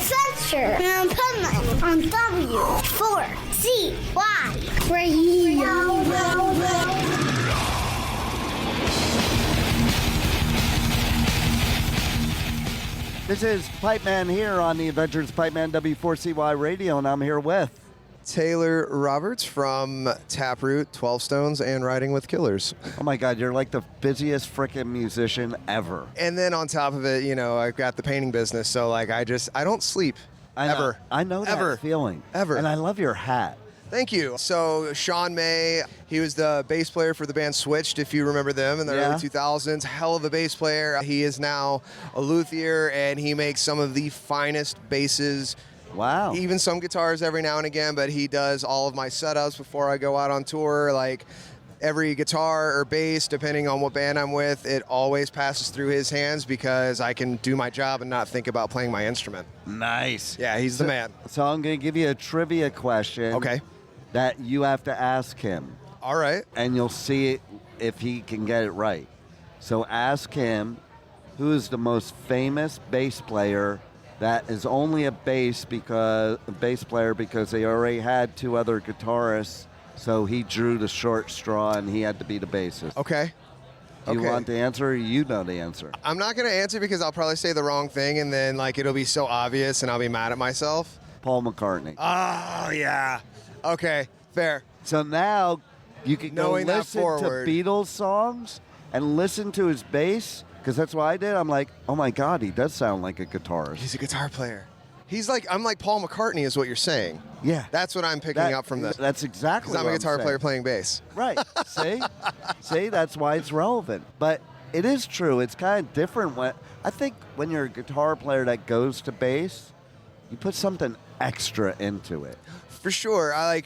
Adventure and Pullman on W4CY Radio. This is Pipeman here on the Adventures Pipeman W4CY Radio, and I'm here with Taylor Roberts from Taproot, 12 Stones, and Riding with Killers. Oh my God, you're like the busiest freaking musician ever. And then on top of it, you know, I've got the painting business, so like I don't sleep. Ever. I know that feeling. Ever. And I love your hat. Thank you. So Sean May, he was the bass player for the band Switched, if you remember them in the early 2000s. Hell of a bass player. He is now a luthier, and he makes some of the finest basses. Wow. Even some guitars every now and again, but he does all of my setups before I go out on tour. Like every guitar or bass, depending on what band I'm with, it always passes through his hands because I can do my job and not think about playing my instrument. Nice. Yeah, he's the man. So I'm going to give you a trivia question. Okay. That you have to ask him. All right. And you'll see if he can get it right. So ask him, who is the most famous bass player that is only a bass player because they already had two other guitarists, so he drew the short straw and he had to be the bassist. Okay. Do you want the answer, or you know the answer? I'm not going to answer because I'll probably say the wrong thing, and then like it'll be so obvious and I'll be mad at myself. Paul McCartney. Oh, yeah. Okay, fair. So now you can go Knowing that listen to forward. Beatles songs and listen to his bass, because that's what I did. I'm like, oh my God, he does sound like a guitarist. He's a guitar player. I'm like Paul McCartney is what you're saying. Yeah. That's what I'm picking up from this. That's exactly what I'm a guitar saying. player playing bass. Right. See, that's why it's relevant. But it is true. It's kind of different. I think when you're a guitar player that goes to bass, you put something extra into it. For sure. I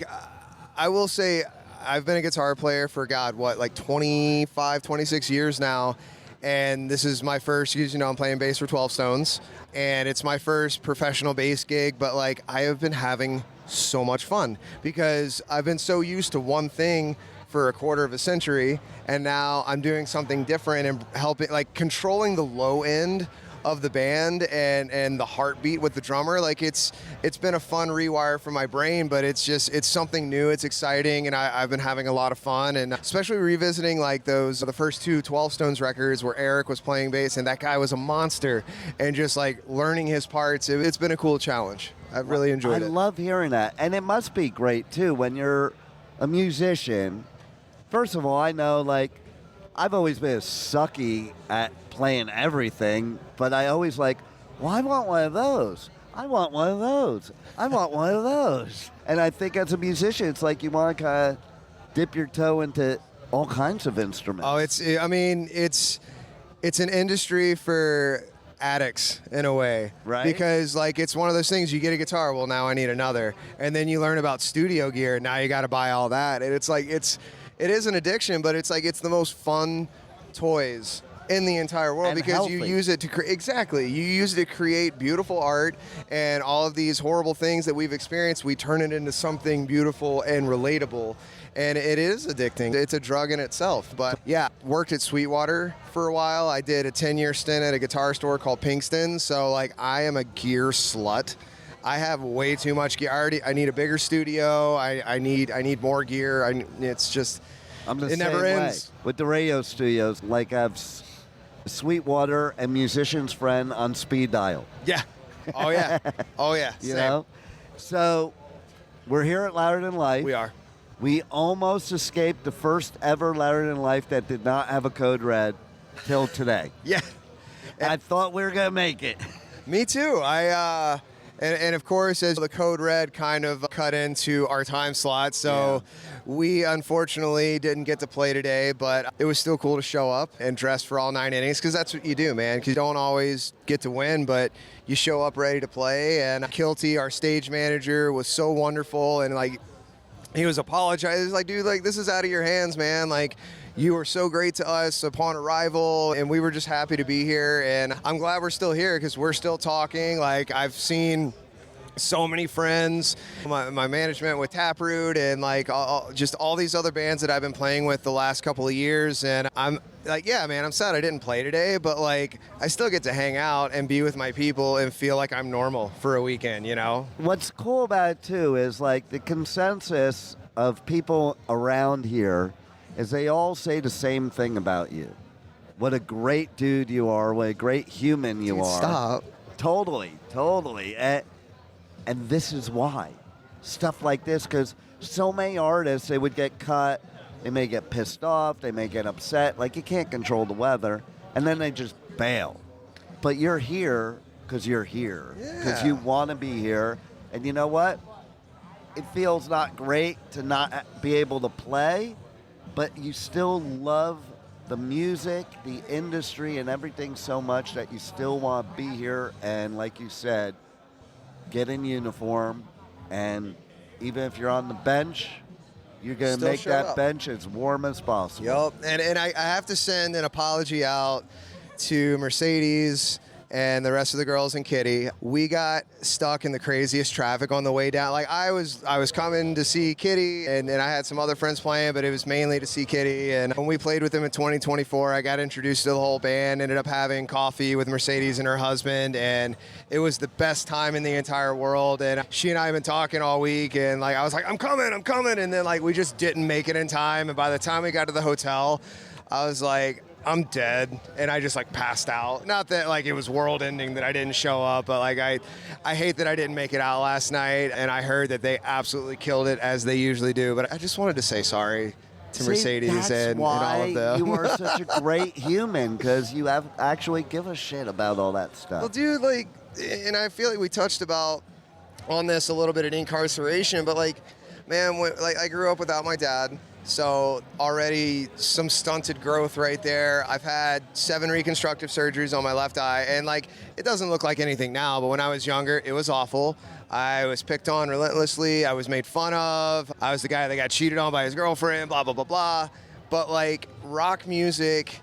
will say I've been a guitar player for, 25, 26 years now. And this is my first, I'm playing bass for 12 Stones. And it's my first professional bass gig. But, I have been having so much fun because I've been so used to one thing for a quarter of a century. And now I'm doing something different and helping, controlling the low end of the band and the heartbeat with the drummer. It's been a fun rewire for my brain, but it's something new. It's exciting, and I've been having a lot of fun, and especially revisiting the first two 12 Stones records where Eric was playing bass, and that guy was a monster, and just learning his parts. It's been a cool challenge. I've really enjoyed it. I love hearing that, and it must be great too when you're a musician. First of all, I know I've always been sucky at playing everything, but I always I want one of those. I want one of those. I want one of those. And I think as a musician, it's you want to kind of dip your toe into all kinds of instruments. Oh, it's an industry for addicts in a way, right? Because it's one of those things. You get a guitar, well, now I need another, and then you learn about studio gear. Now you got to buy all that, and it is an addiction, but it's the most fun toys in the entire world, and because healthy. you use it to you use it to create beautiful art, and all of these horrible things that we've experienced, we turn it into something beautiful and relatable, and it is addicting. It's a drug in itself. But yeah, worked at Sweetwater for a while. I did a 10-year stint at a guitar store called Pinkston, so I am a gear slut. I have way too much gear. I need a bigger studio. I need more gear. It's just, I'm the it same never ends. way. With the radio studios, I have Sweetwater and Musician's Friend on speed dial. Yeah. Oh, yeah. Oh, yeah. You Same. know? So we're here at Louder Than Life. We are. We almost escaped the first ever Louder Than Life that did not have a code red till today. Yeah. I thought we were going to make it. Me too. And of course, as the code red kind of cut into our time slot, so we unfortunately didn't get to play today, but it was still cool to show up and dress for all 9 innings, because that's what you do, man, because you don't always get to win, but you show up ready to play. And Kilty, our stage manager, was so wonderful, and he was apologizing. He's like, dude, this is out of your hands, man. You were so great to us upon arrival, and we were just happy to be here. And I'm glad we're still here, because we're still talking. I've seen so many friends, my management with Taproot, and like just all these other bands that I've been playing with the last couple of years. And I'm like, yeah, man, I'm sad I didn't play today, but like I still get to hang out and be with my people and feel like I'm normal for a weekend, you know? What's cool about it too is like the consensus of people around here is they all say the same thing about you. What a great dude you are, what a great human you are. Stop. Totally. And this is why. Stuff like this, because so many artists, they would get cut, they may get pissed off, they may get upset, like you can't control the weather, and then they just bail. But you're here because you're here, because you want to be here, and you know what? It feels not great to not be able to play, but you still love the music, the industry, and everything so much that you still want to be here, and like you said, get in uniform, and even if you're on the bench, you're going to make that bench as warm as possible. Yup, and I have to send an apology out to Mercedes and the rest of the girls and Kitty. We got stuck in the craziest traffic on the way down. Like I was coming to see Kitty, and I had some other friends playing, but it was mainly to see Kitty. And when we played with them in 2024, I got introduced to the whole band, ended up having coffee with Mercedes and her husband, and it was the best time in the entire world. And she and I have been talking all week, and like I was like, I'm coming. And then like we just didn't make it in time. And by the time we got to the hotel, I was like, I'm dead, and I just like passed out. Not that like it was world ending that I didn't show up, but like I hate that I didn't make it out last night, and I heard that they absolutely killed it as they usually do. But I just wanted to say sorry to Mercedes and all of them. You are such a great human, because you have actually give a shit about all that stuff. Well, dude, like, and I feel like we touched on this a little bit at incarceration, but like, man, like I grew up without my dad. So already some stunted growth right there. I've had 7 reconstructive surgeries on my left eye, and like it doesn't look like anything now, but when I was younger, it was awful. I was picked on relentlessly. I was made fun of. I was the guy that got cheated on by his girlfriend, blah, blah, blah, blah. But like rock music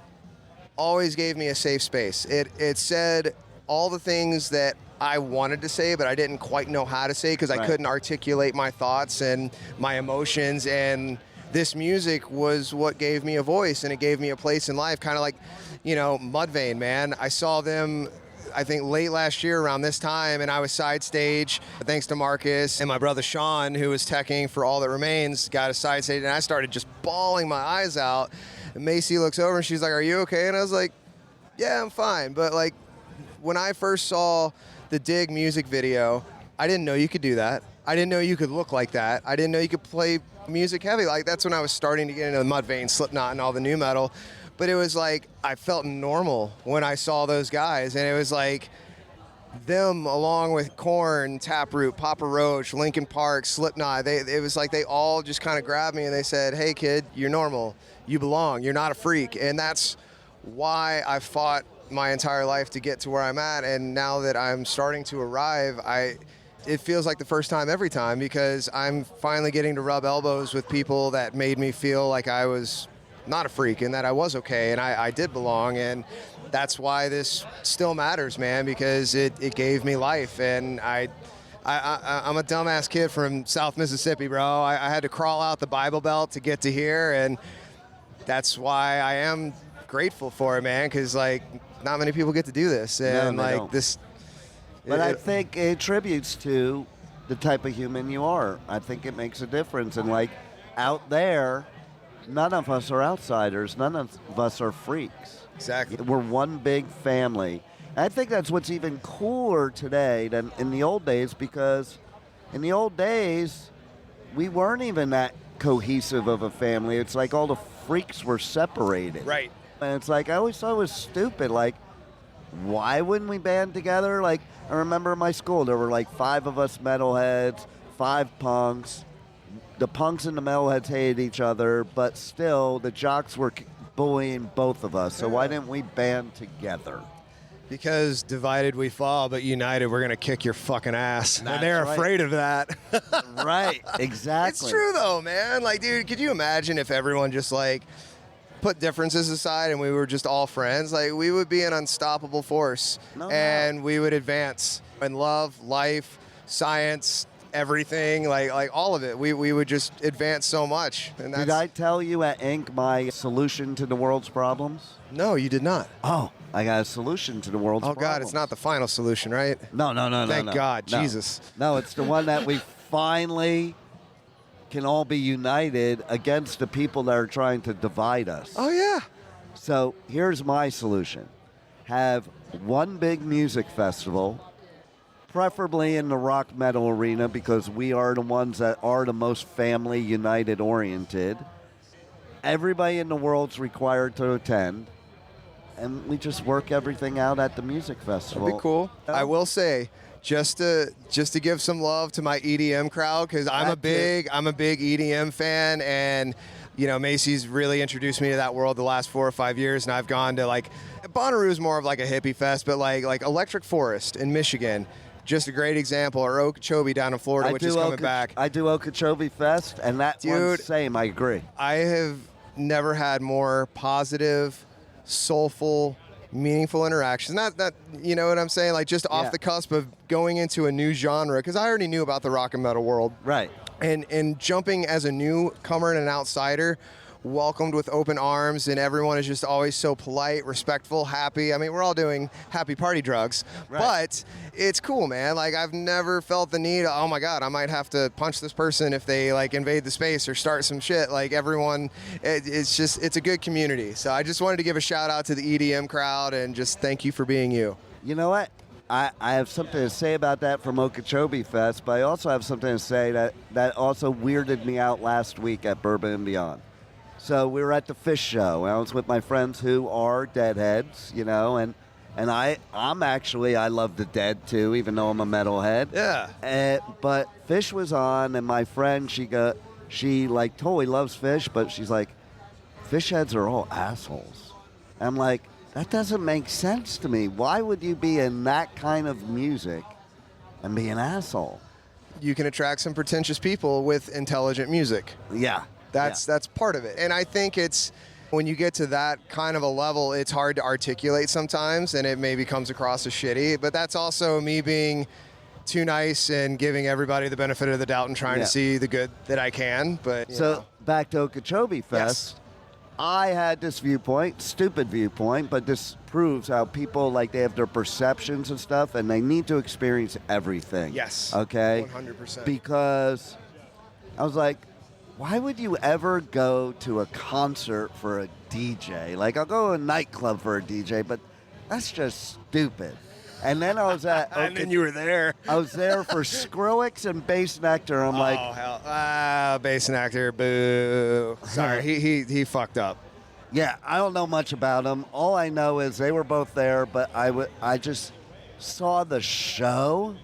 always gave me a safe space. It said all the things that I wanted to say, but I didn't quite know how to say, because I couldn't articulate my thoughts and my emotions, and this music was what gave me a voice, and it gave me a place in life, kind of like, you know, Mudvayne, man. I saw them, I think, late last year around this time, and I was side stage, thanks to Marcus, and my brother Sean, who was teching for All That Remains, got a side stage, and I started just bawling my eyes out. And Macy looks over, and she's like, "Are you okay?" And I was like, "Yeah, I'm fine." But like, when I first saw the Dig music video, I didn't know you could do that. I didn't know you could look like that. I didn't know you could play music heavy. Like, that's when I was starting to get into Mudvayne, Slipknot, and all the new metal. But it was like, I felt normal when I saw those guys. And it was like them, along with Korn, Taproot, Papa Roach, Linkin Park, Slipknot. It was like they all just kind of grabbed me and they said, "Hey kid, you're normal. You belong. You're not a freak." And that's why I fought my entire life to get to where I'm at. And now that I'm starting to arrive, it feels like the first time every time, because I'm finally getting to rub elbows with people that made me feel like I was not a freak and that I was okay and I did belong. And that's why this still matters, man, because it gave me life. And I'm a dumbass kid from South Mississippi, bro. I had to crawl out the Bible Belt to get to here, and that's why I am grateful for it, man, because like not many people get to do this. And no, like don't. this. But I think it attributes to the type of human you are. I think it makes a difference. And like out there, none of us are outsiders. None of us are freaks. Exactly. We're one big family. And I think that's what's even cooler today than in the old days, because in the old days, we weren't even that cohesive of a family. It's like all the freaks were separated. Right. And it's like, I always thought it was stupid. Like, why wouldn't we band together? Like, I remember in my school, there were like 5 of us metalheads, 5 punks. The punks and the metalheads hated each other, but still, the jocks were bullying both of us. So why didn't we band together? Because divided we fall, but united we're going to kick your fucking ass. That's and they're right. afraid of that. Right, exactly. It's true, though, man. Like, dude, could you imagine if everyone just, like, put differences aside and we were just all friends? Like, we would be an unstoppable force. No. And we would advance in love, life, science, everything, like all of it. We would just advance so much. And that's, Did I tell you at Inc. my solution to the world's problems? No, you did not. Oh, I got a solution to the world's problems. Oh, God, it's not the final solution, right? No. Thank God, No. Jesus. No, it's the one that we finally can all be united against the people that are trying to divide us. Oh, yeah. So here's my solution. Have one big music festival, preferably in the rock metal arena, because we are the ones that are the most family united oriented. Everybody in the world's required to attend, and we just work everything out at the music festival. That'd be cool. I will say, just to give some love to my EDM crowd, because I'm a big EDM fan, and Macy's really introduced me to that world the last 4 or 5 years, and I've gone to Bonnaroo's more of like a hippie fest, but like Electric Forest in Michigan, just a great example, or Okeechobee down in Florida, which is coming back. I do Okeechobee Fest, and that one's same. I agree. I have never had more positive, soulful, meaningful interactions. Not that, you know what I'm saying? Like just off the cusp of going into a new genre, because I already knew about the rock and metal world. Right. And jumping as a newcomer and an outsider, welcomed with open arms, and everyone is just always so polite, respectful, happy. I mean, we're all doing happy party drugs, but it's cool, man. Like, I've never felt the need, oh my God, I might have to punch this person if they invade the space or start some shit. Like, everyone, it's a good community. So I just wanted to give a shout out to the EDM crowd and just thank you for being you. You know what? I have something to say about that from Okeechobee Fest, but I also have something to say that also weirded me out last week at Bourbon and Beyond. So we were at the Fish Show, and I was with my friends who are Deadheads, and I'm actually, I love the Dead too, even though I'm a metalhead. Yeah. But Fish was on, and my friend, she totally loves Fish, but she's like, Fish heads are all assholes. I'm like, that doesn't make sense to me. Why would you be in that kind of music and be an asshole? You can attract some pretentious people with intelligent music. Yeah. That's part of it. And I think it's when you get to that kind of a level, it's hard to articulate sometimes, and it maybe comes across as shitty. But that's also me being too nice and giving everybody the benefit of the doubt and trying to see the good that I can. But so back to Okeechobee Fest. Yes. I had this viewpoint, stupid viewpoint, but this proves how people, they have their perceptions and stuff, and they need to experience everything. Yes. Okay? 100%. Because I was like, why would you ever go to a concert for a DJ? I'll go to a nightclub for a DJ, but that's just stupid. And then I was at... and then you were there. I was there for Skrillex and Bass Nectar. I'm like... Oh, hell. Bass Nectar, boo. Sorry, he fucked up. Yeah, I don't know much about them. All I know is they were both there, but I just saw the show,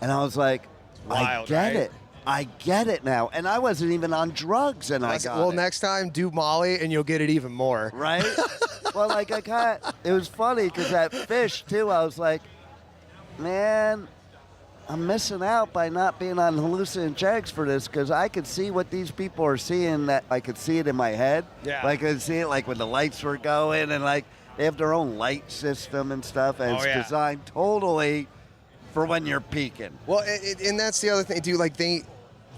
and I was like, Wild, I get right? it. I get it now. And I wasn't even on drugs, and I got it. Well, next time, do Molly, and you'll get it even more. Right? Well, it was funny, because at Fish, too, I was like, man, I'm missing out by not being on hallucinogenics for this, because I could see what these people are seeing, that I could see it in my head. Yeah. I could see it, when the lights were going, and, they have their own light system and stuff, and it's designed totally for when you're peaking. Well, and that's the other thing, dude.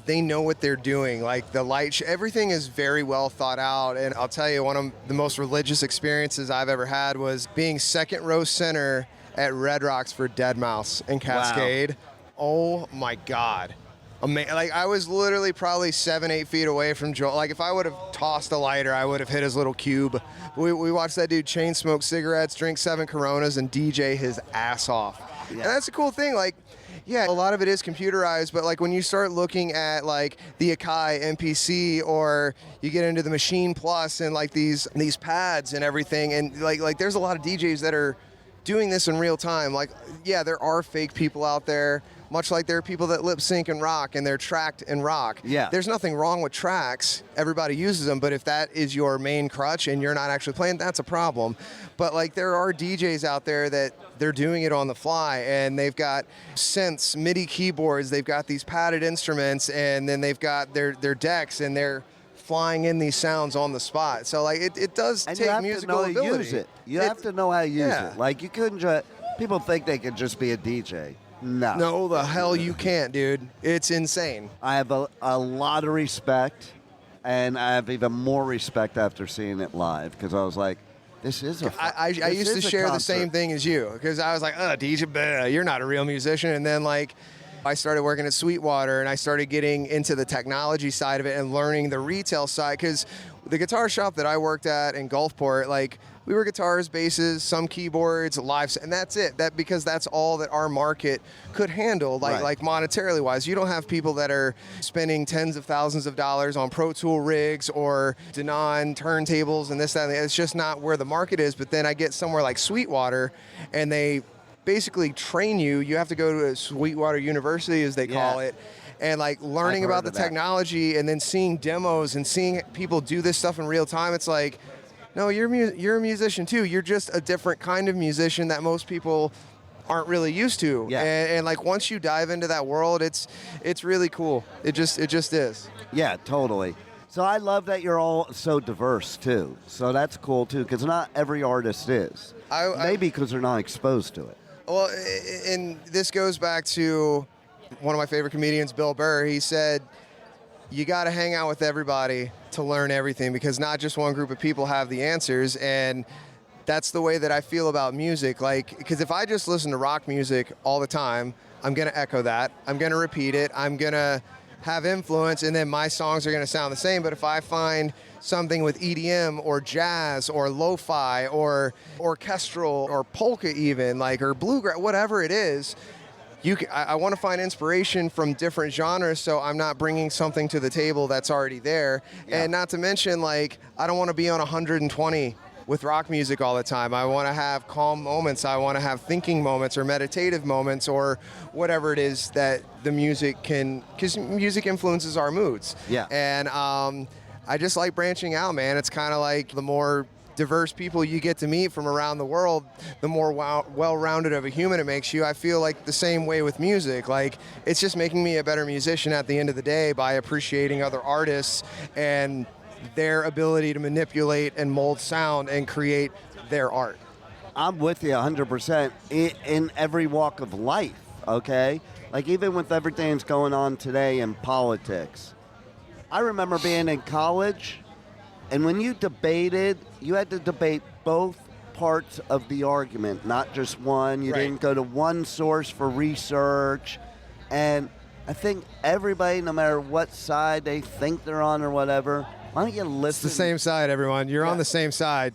They know what they're doing. The light, everything is very well thought out. And I'll tell you, one of the most religious experiences I've ever had was being second row center at Red Rocks for Deadmau5 in Cascade. Wow. Oh my God. I was literally probably 7-8 feet away from Joel. If I would have tossed a lighter, I would have hit his little cube. We watched that dude chain smoke cigarettes, drink 7 Coronas, and DJ his ass off. Yeah. And that's a cool thing. A lot of it is computerized, but when you start looking at the Akai MPC, or you get into the Machine Plus and these pads and everything, and there's a lot of DJs that are doing this in real time. There are fake people out there, much like there are people that lip sync and rock, and they're tracked in rock. Yeah. There's nothing wrong with tracks. Everybody uses them, but if that is your main crutch and you're not actually playing, that's a problem. But there are DJs out there that they're doing it on the fly, and they've got synths, MIDI keyboards, they've got these padded instruments, and then they've got their decks, and they're flying in these sounds on the spot. So it does and take musical ability. You have to know how to use it. You have to know how to use it. You couldn't just... People think they could just be a DJ. No, the hell you can't, dude. It's insane. I have a lot of respect, and I have even more respect after seeing it live because I was like, this is a I used to share the same thing as you because I was like, DJ, you're not a real musician. And then, like, I started working at Sweetwater, and I started getting into the technology side of it and learning the retail side because the guitar shop that I worked at in Gulfport, like, we were guitars, basses, some keyboards, live, and that's it. Because that's all that our market could handle, like monetarily wise. You don't have people that are spending tens of thousands of dollars on Pro Tool rigs or Denon turntables and this, that, and that. It's just not where the market is. But then I get somewhere like Sweetwater, and they basically train you. You have to go to a Sweetwater University, as they call it. And like learning about the technology and then seeing demos and seeing people do this stuff in real time. It's like, no, you're a musician too. You're just a different kind of musician that most people aren't really used to. Yeah. And like once you dive into that world, it's really cool. It just is. Yeah, totally. So I love that you're all so diverse too. So that's cool too, because not every artist is. Maybe because they're not exposed to it. Well, and this goes back to one of my favorite comedians, Bill Burr. He said, you got to hang out with everybody to learn everything because not just one group of people have the answers. And that's the way that I feel about music. Like, because if I just listen to rock music all the time, I'm going to echo that. I'm going to repeat it. I'm going to have influence, and then my songs are going to sound the same. But if I find something with EDM or jazz or lo-fi or orchestral or polka even, like, or bluegrass, whatever it is, I want to find inspiration from different genres, so I'm not bringing something to the table that's already there. Yeah. And not to mention, like, I don't want to be on 120 with rock music all the time. I want to have calm moments. I want to have thinking moments or meditative moments or whatever it is that the music can, because music influences our moods. Yeah. And I just like branching out, man. It's kind of like the more diverse people you get to meet from around the world, the more well-rounded of a human it makes you. I feel like the same way with music. Like, it's just making me a better musician at the end of the day by appreciating other artists and their ability to manipulate and mold sound and create their art. I'm with you 100% in every walk of life, okay? Like, even with everything that's going on today in politics. I remember being in college, and when you debated, you had to debate both parts of the argument, not just one. You didn't go to one source for research. And I think everybody, no matter what side they think they're on or whatever, why don't you listen? It's the same side, everyone. You're on the same side.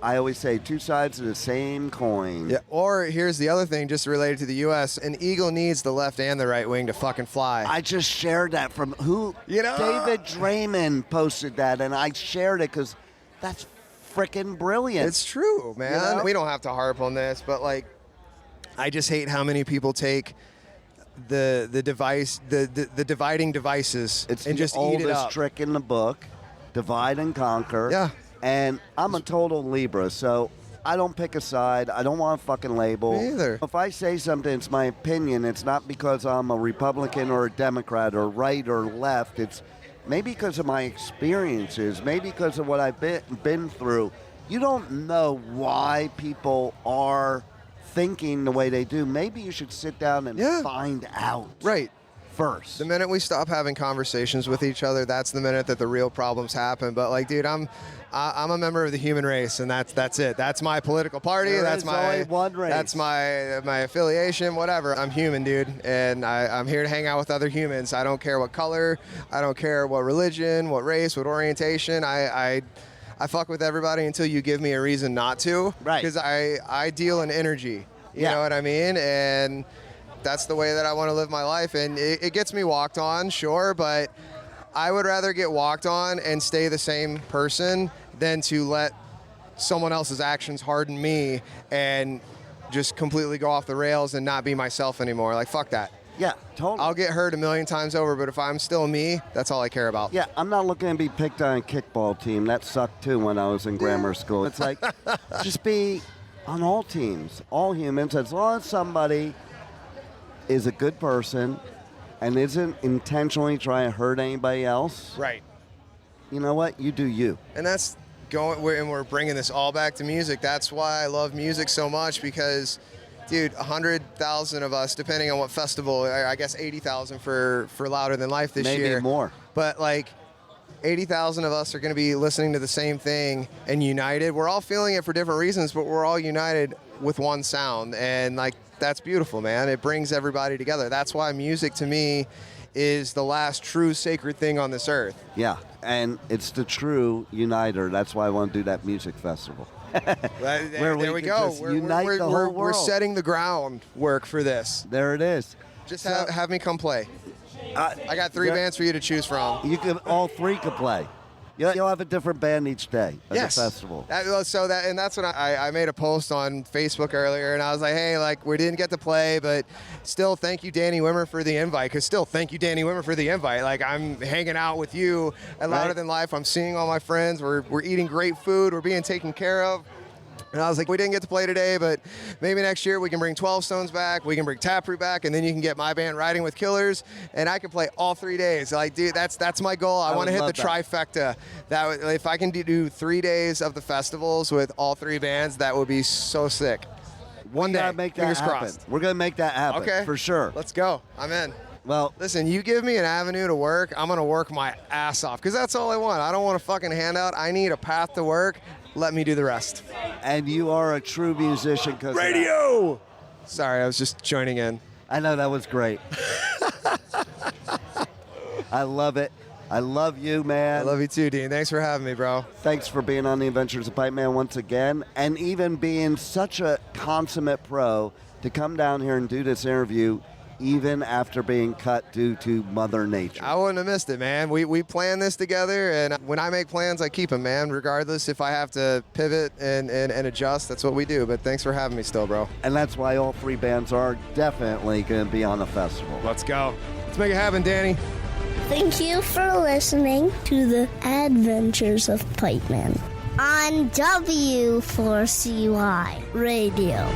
I always say two sides of the same coin. Yeah. Or here's the other thing, just related to the U.S. An eagle needs the left and the right wing to fucking fly. I just shared that from who? David Draymond posted that, and I shared it because that's freaking brilliant. It's true, man. You know? We don't have to harp on this, but like, I just hate how many people take the dividing devices and just eat it up. It's the oldest trick in the book. Divide and conquer. Yeah. And I'm a total Libra, so I don't pick a side. I don't want a fucking label. Me either. If I say something, it's my opinion. It's not because I'm a Republican or a Democrat or right or left. It's maybe because of my experiences, maybe because of what I've been through. You don't know why people are thinking the way they do. Maybe you should sit down and find out. Right. First. The minute we stop having conversations with each other, that's the minute that the real problems happen. But like, dude, I'm a member of the human race, and that's it. That's my political party. That's only one race. That's my affiliation. Whatever. I'm human, dude, and I'm here to hang out with other humans. I don't care what color. I don't care what religion, what race, what orientation. I fuck with everybody until you give me a reason not to. Right. Because I deal in energy. You know what I mean? And that's the way that I want to live my life. And it gets me walked on, sure, but I would rather get walked on and stay the same person than to let someone else's actions harden me and just completely go off the rails and not be myself anymore. Like, fuck that. Yeah, totally. I'll get hurt a million times over, but if I'm still me, that's all I care about. Yeah, I'm not looking to be picked on a kickball team. That sucked, too, when I was in grammar school. It's like, just be on all teams, all humans, as long as somebody is a good person and isn't intentionally trying to hurt anybody else. Right. You know what? You do you. And that's and we're bringing this all back to music. That's why I love music so much, because dude, 100,000 of us, depending on what festival. I guess 80,000 for Louder Than Life this year. Maybe more. But like 80,000 of us are going to be listening to the same thing and united. We're all feeling it for different reasons, but we're all united with one sound. And like, that's beautiful, man. It brings everybody together. That's why music to me is the last true sacred thing on this earth. Yeah, and it's the true uniter. That's why I want to do that music festival. There we go. We're setting the groundwork for this. There it is. Just have me come play. I got 3 bands for you to choose from. All 3 could play. You'll have a different band each day at the festival. That's when I made a post on Facebook earlier, and I was like, hey, like, we didn't get to play, but still thank you, Danny Wimmer, for the invite. Because still thank you, Danny Wimmer, for the invite. Like, I'm hanging out with you at Louder Than Life. I'm seeing all my friends. We're eating great food. We're being taken care of. And I was like, we didn't get to play today, but maybe next year we can bring 12 Stones back, we can bring Taproot back, and then you can get my band Riding with Killers, and I can play all 3 days. Like, dude, that's my goal. I want to hit the trifecta. If I can do 3 days of the festivals with all 3 bands, that would be so sick. One day, fingers crossed. We're going to make that happen, okay, for sure. Let's go. I'm in. Well, listen, you give me an avenue to work, I'm going to work my ass off, because that's all I want. I don't want a fucking handout. I need a path to work. Let me do the rest. And you are a true musician because radio. Sorry, I was just joining in. I know, that was great. I love it. I love you, man. I love you too, Dean. Thanks for having me, bro. Thanks for being on the Adventures of Pipe Man once again, and even being such a consummate pro to come down here and do this interview even after being cut due to Mother Nature. I wouldn't have missed it, man. We planned this together, and when I make plans, I keep them, man. Regardless if I have to pivot and adjust, that's what we do. But thanks for having me still, bro. And that's why all 3 bands are definitely going to be on the festival. Let's go. Let's make it happen, Danny. Thank you for listening to the Adventures of Pipe Man on W4CY Radio.